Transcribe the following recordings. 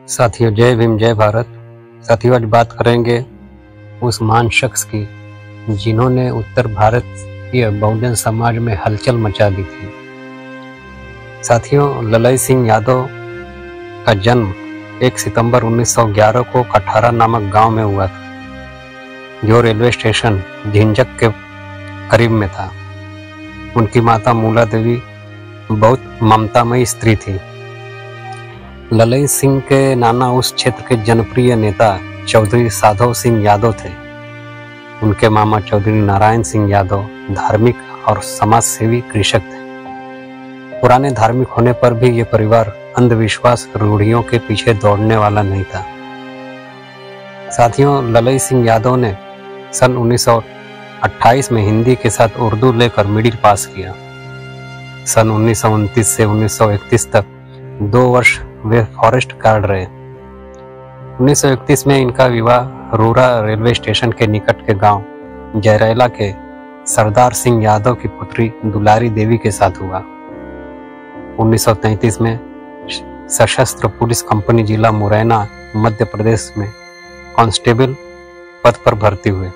साथियों, जय भीम, जय भारत। साथियों, आज बात करेंगे उस महान शख्स की जिन्होंने उत्तर भारत की बहुजन समाज में हलचल मचा दी थी। साथियों, ललई सिंह यादव का जन्म 1 सितंबर 1911 को कठारा नामक गांव में हुआ था, जो रेलवे स्टेशन झिंझक के करीब में था। उनकी माता मूला देवी बहुत ममतामयी स्त्री थी। ललई सिंह के नाना उस क्षेत्र के जनप्रिय नेता चौधरी साधव सिंह यादव थे। उनके मामा चौधरी नारायण सिंह यादव धार्मिक और समाजसेवी कृषक थे। पुराने धार्मिक होने पर भी ये परिवार अंधविश्वास रूढ़ियों के पीछे दौड़ने वाला नहीं था। साथियों, ललई सिंह यादव ने सन 1928 में हिंदी के साथ उर्दू लेकर मिडिल पास किया। सन 1929 से 1931 तक 2 वर्ष वे फॉरेस्ट गार्ड रहे। 1931 में इनका विवाह रूरा रेलवे स्टेशन के निकट के गांव जयरेला के सरदार सिंह यादव की पुत्री दुलारी देवी के साथ हुआ। 1933 में सशस्त्र पुलिस कंपनी जिला मुरैना मध्य प्रदेश में कांस्टेबल पद पर भर्ती हुए।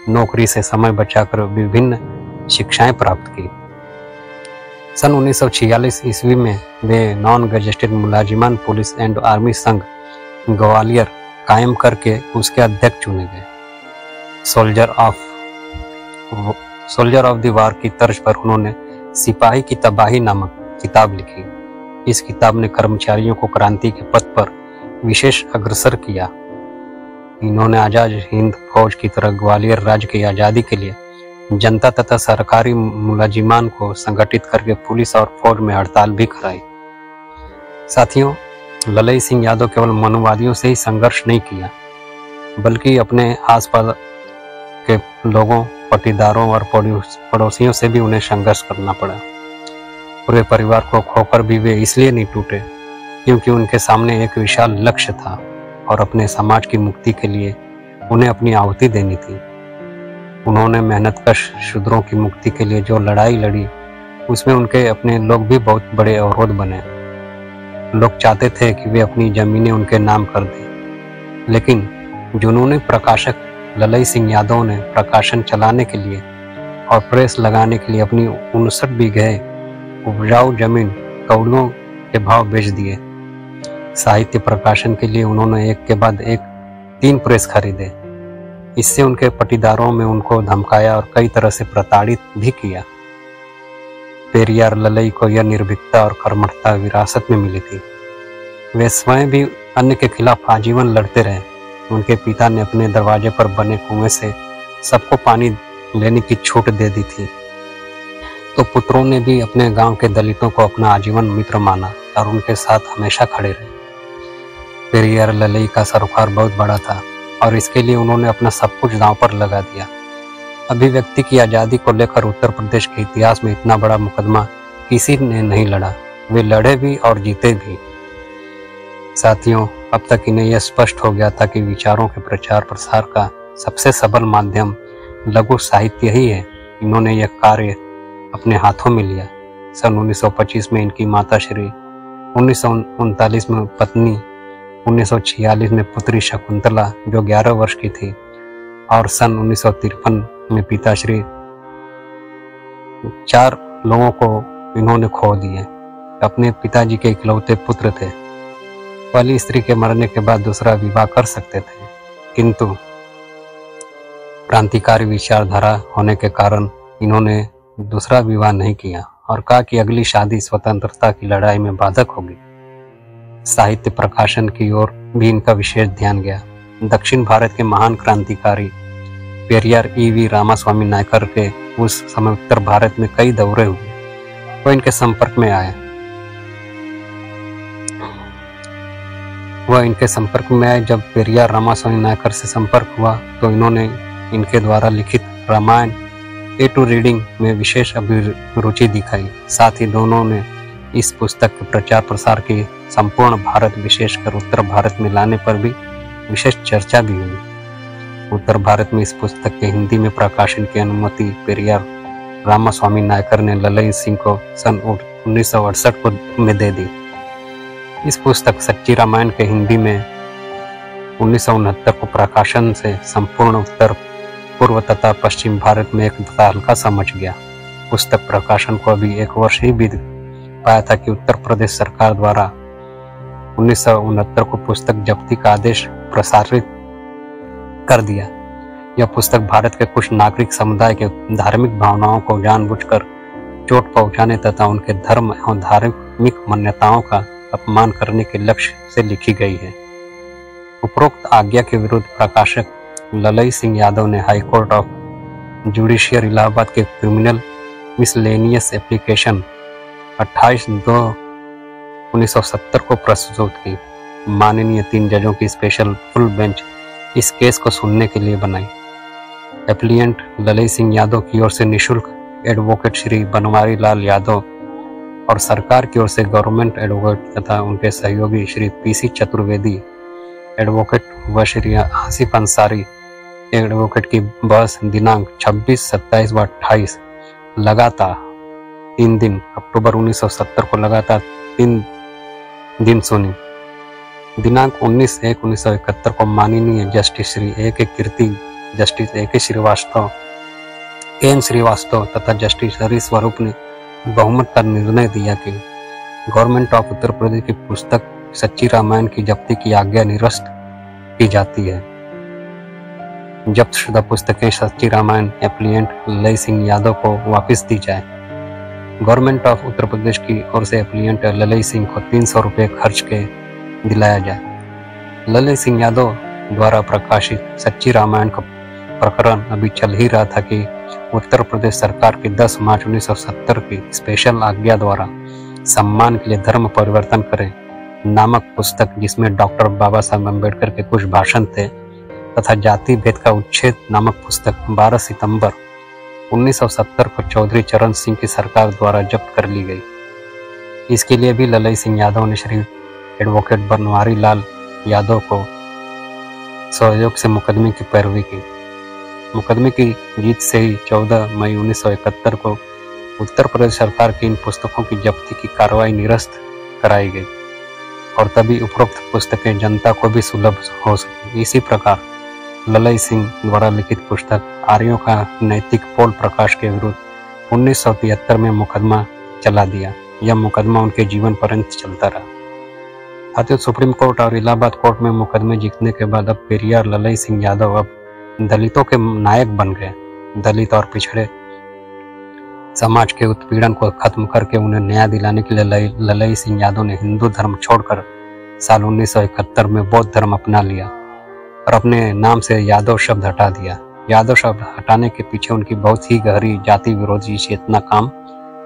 नौकरी से समय बचाकर विभिन्न शिक्षाएं प्राप्त की। सन 1946 ईस्वी में वे नॉन गजेटेड मुलाजिमान पुलिस एंड आर्मी संघ ग्वालियर कायम करके उसके अध्यक्ष चुने गए। सोल्जर ऑफ द वार की तर्ज पर उन्होंने सिपाही की तबाही नामक किताब लिखी। इस किताब ने कर्मचारियों को क्रांति के पथ पर विशेष अग्रसर किया। इन्होंने आजाद हिंद फौज की तरह ग्वालियर राज्य की आज़ादी के लिए जनता तथा सरकारी मुलाजिमान को संगठित करके पुलिस और फौज में हड़ताल भी कराई। साथियों, ललई सिंह यादव केवल मनुवादियों से ही संघर्ष नहीं किया, बल्कि अपने आसपास के लोगों, पटीदारों और पड़ोसियों से भी उन्हें संघर्ष करना पड़ा। पूरे परिवार को खोकर भी वे इसलिए नहीं टूटे क्योंकि उनके सामने एक विशाल लक्ष्य था और अपने समाज की मुक्ति के लिए उन्हें अपनी आहुति देनी थी। उन्होंने मेहनतकश शूद्रों की मुक्ति के लिए जो लड़ाई लड़ी, उसमें उनके अपने लोग भी बहुत बड़े अवरोध बने। लोग चाहते थे कि वे अपनी जमीनें उनके नाम कर दें, लेकिन जुनूनी प्रकाशक ललई सिंह यादव ने प्रकाशन चलाने के लिए और प्रेस लगाने के लिए अपनी 59 बीघे उपजाऊ जमीन कौड़ियों के भाव बेच दिए। साहित्य प्रकाशन के लिए उन्होंने एक के बाद एक 3 प्रेस खरीदे। इससे उनके पटीदारों में उनको धमकाया और कई तरह से प्रताड़ित भी किया। पेरियार ललई को यह निर्भीकता और कर्मठता विरासत में मिली थी। वे स्वयं भी अन्य के खिलाफ आजीवन लड़ते रहे। उनके पिता ने अपने दरवाजे पर बने कुएं से सबको पानी लेने की छूट दे दी थी, तो पुत्रों ने भी अपने गांव के दलितों को अपना आजीवन मित्र माना और उनके साथ हमेशा खड़े रहे। पेरियार ललई का सरोकार बहुत बड़ा था और इसके लिए उन्होंने अपना सब कुछ दांव पर लगा दिया। अभिव्यक्ति की आज़ादी को लेकर उत्तर प्रदेश के इतिहास में इतना बड़ा मुकदमा किसी ने नहीं लड़ा। वे लड़े भी और जीते भी। साथियों, अब तक इन्हें यह स्पष्ट हो गया था कि विचारों के प्रचार प्रसार का सबसे सबल माध्यम लघु साहित्य ही है। इन्होंने यह कार्य अपने हाथों में लिया। सन 1925 में इनकी माता श्री, 1939 में पत्नी, 1946 में पुत्री शकुंतला जो 11 वर्ष की थी, और सन 1953 में पिताश्री, 4 लोगों को इन्होंने खो दिए। अपने पिताजी के इकलौते पुत्र थे। पहली स्त्री के मरने के बाद दूसरा विवाह कर सकते थे, किंतु क्रांतिकारी विचारधारा होने के कारण इन्होंने दूसरा विवाह नहीं किया और कहा कि अगली शादी स्वतंत्रता की लड़ाई में बाधक होगी। साहित्य प्रकाशन की ओर भी इनका विशेष ध्यान गया। दक्षिण भारत के महान क्रांतिकारी पेरियार E.V. रामास्वामी नायकर के उस समय उत्तर भारत में कई दौरे हुए। वो इनके संपर्क में आए। जब पेरियार रामास्वामी नायकर से संपर्क हुआ तो इन्होंने इनके द्वारा लिखित रामायण ए टू रीडिंग में विशेष अभिरुचि दिखाई। साथ ही दोनों ने इस पुस्तक के प्रचार प्रसार की संपूर्ण भारत, विशेषकर उत्तर भारत में लाने पर भी विशेष चर्चा भी हुई। उत्तर भारत में इस पुस्तक के हिंदी में प्रकाशन की अनुमति पेरियार रामास्वामी नायकर ने ललई सिंह को सन 1968 में दे दी। इस पुस्तक सच्ची रामायण के हिंदी में 1969 को प्रकाशन से संपूर्ण उत्तर पूर्व तथा पश्चिम भारत में एक तहलका सा मच गया। पुस्तक प्रकाशन को अभी 1 वर्ष ही बीत पाया था कि उत्तर प्रदेश सरकार द्वारा 1969 को पुस्तक जब्ती का आदेश प्रसारित कर दिया। यह पुस्तक भारत के कुछ नागरिक समुदाय के धार्मिक भावनाओं को जानबूझकर चोट पहुंचाने तथा उनके धर्म एवं धार्मिक मान्यताओं का अपमान करने के लक्ष्य से लिखी गई है। उपरोक्त आज्ञा के विरुद्ध प्रकाशक ललई सिंह यादव ने high court of judicial Allahabad के क्रिमिनल मिसलेनियस एप्लीकेशन 28/2/1970 को प्रस्तुत की। माननीय 3 जजों की स्पेशल फुल बेंच इस केस को सुनने के लिए बनाई। एप्लीएंट ललई सिंह यादव की ओर से निशुल्क एडवोकेट श्री बनवारी लाल यादव और सरकार की ओर से गवर्नमेंट एडवोकेट तथा उनके सहयोगी श्री PC चतुर्वेदी एडवोकेट व श्री आसिफ अंसारी एडवोकेट की बहस दिनांक 26, 27 व 28 लगातार 3 दिन अक्टूबर 1970 को लगातार 3 दिन सुनी। दिनांक 19/1/1971 को माननीय justice Shri A.K. Kirti, justice A.K. Srivastava, N. Srivastava तथा जस्टिस हरि स्वरूप ने बहुमत का निर्णय दिया कि गवर्नमेंट ऑफ उत्तर प्रदेश की पुस्तक सच्ची रामायण की जब्ती की आज्ञा निरस्त की जाती है। जब्त शुदा पुस्तकें सच्ची रामायण एप्लीएंट ललई सिंह यादव को वापस दी जाए। गवर्नमेंट ऑफ उत्तर प्रदेश की ओर से एप्लीएंट ललई सिंह को 300 रुपये खर्च के दिलाया जाए। ललई सिंह यादव द्वारा प्रकाशित सच्ची रामायण का प्रकरण अभी चल ही रहा था कि उत्तर प्रदेश सरकार की 10 मार्च 1970 की स्पेशल आज्ञा द्वारा सम्मान के लिए धर्म परिवर्तन करें नामक पुस्तक, जिसमें डॉक्टर बाबा साहब अम्बेडकर के कुछ भाषण थे, तथा जाति भेद का उच्छेद नामक पुस्तक 12 सितंबर 1970 को चौधरी चरण सिंह की सरकार द्वारा जब्त कर ली गई। इसके लिए भी ललई सिंह यादव ने श्री एडवोकेट बनवारी लाल यादव को सहयोग से मुकदमे की पैरवी की। मुकदमे की जीत से ही 14 मई 1971 को उत्तर प्रदेश सरकार की इन पुस्तकों की जब्ती की कार्रवाई निरस्त कराई गई और तभी उपरोक्त पुस्तकें जनता को भी सुलभ हो सकी। इसी प्रकार ललई सिंह द्वारा लिखित पुस्तक आर्यों का नैतिक पोल प्रकाश के विरुद्ध 1973 में मुकदमा चला दिया। यह मुकदमा उनके जीवन पर्यंत चलता रहा। साथियों, सुप्रीम कोर्ट और इलाहाबाद कोर्ट में मुकदमे जीतने के बाद अब पेरियार ललई सिंह यादव अब दलितों के नायक बन गए। दलित और पिछड़े समाज के उत्पीड़न को खत्म करके उन्हें न्याय दिलाने के लिए ललई सिंह यादव ने हिंदू धर्म छोड़कर साल 1971 में बौद्ध धर्म अपना लिया और अपने नाम से यादव शब्द हटा दिया। यादव शब्द हटाने के पीछे उनकी बहुत ही गहरी जाति विरोधी चेतना काम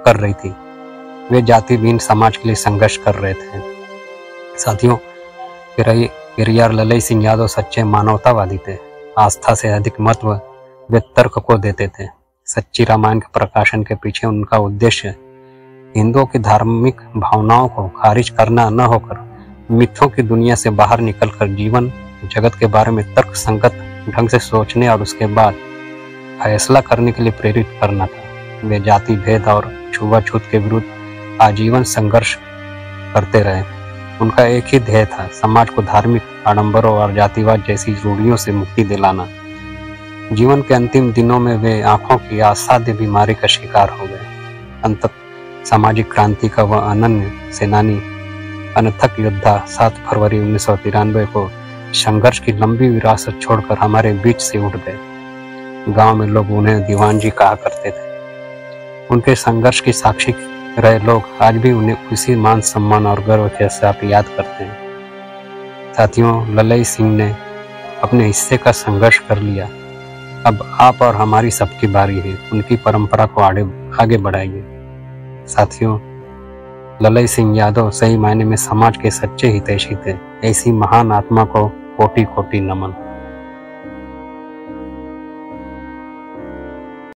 कर रही थी। वे जाति विहीन समाज के लिए संघर्ष कर रहे थे। साथियों, पेरियार ललई सिंह यादव सच्चे मानवतावादी थे। आस्था से अधिक महत्व वे तर्क को देते थे। सच्ची रामायण के प्रकाशन के पीछे उनका उद्देश्य हिंदुओं की धार्मिक भावनाओं को खारिज करना न होकर मिथ्यों की दुनिया से बाहर निकलकर जीवन जगत के बारे में तर्क संगत ढंग से सोचने और उसके बाद फैसला करने के लिए प्रेरित करना था। वे जाति भेद और छुआछूत के विरुद्ध आजीवन संघर्ष करते रहे। उनका एक ही ध्येय था, समाज को धार्मिक आडंबरों और जातिवाद जैसी रूढ़ियों से मुक्ति दिलाना। जीवन के अंतिम दिनों में वे आंखों की असाध्य बीमारी का शिकार हो गए। अंततः सामाजिक क्रांति का वह अनन्य सेनानी, अनथक योद्धा 7 फरवरी 1993 को संघर्ष की लंबी विरासत छोड़कर हमारे बीच से उठ गए। गांव में लोग उन्हें दीवान जी कहा करते थे। उनके संघर्ष की साक्षी रहे लोग आज भी उन्हें उसी मान सम्मान और गर्व के साथ याद करते हैं। साथियों, ललई सिंह ने अपने हिस्से का संघर्ष कर लिया। अब आप और हमारी सबकी बारी है। उनकी परंपरा को आगे बढ़ाइए। साथियों, ललई सिंह यादव सही मायने में समाज के सच्चे हितैषी थे। ऐसी महान आत्मा को कोटि कोटि नमन।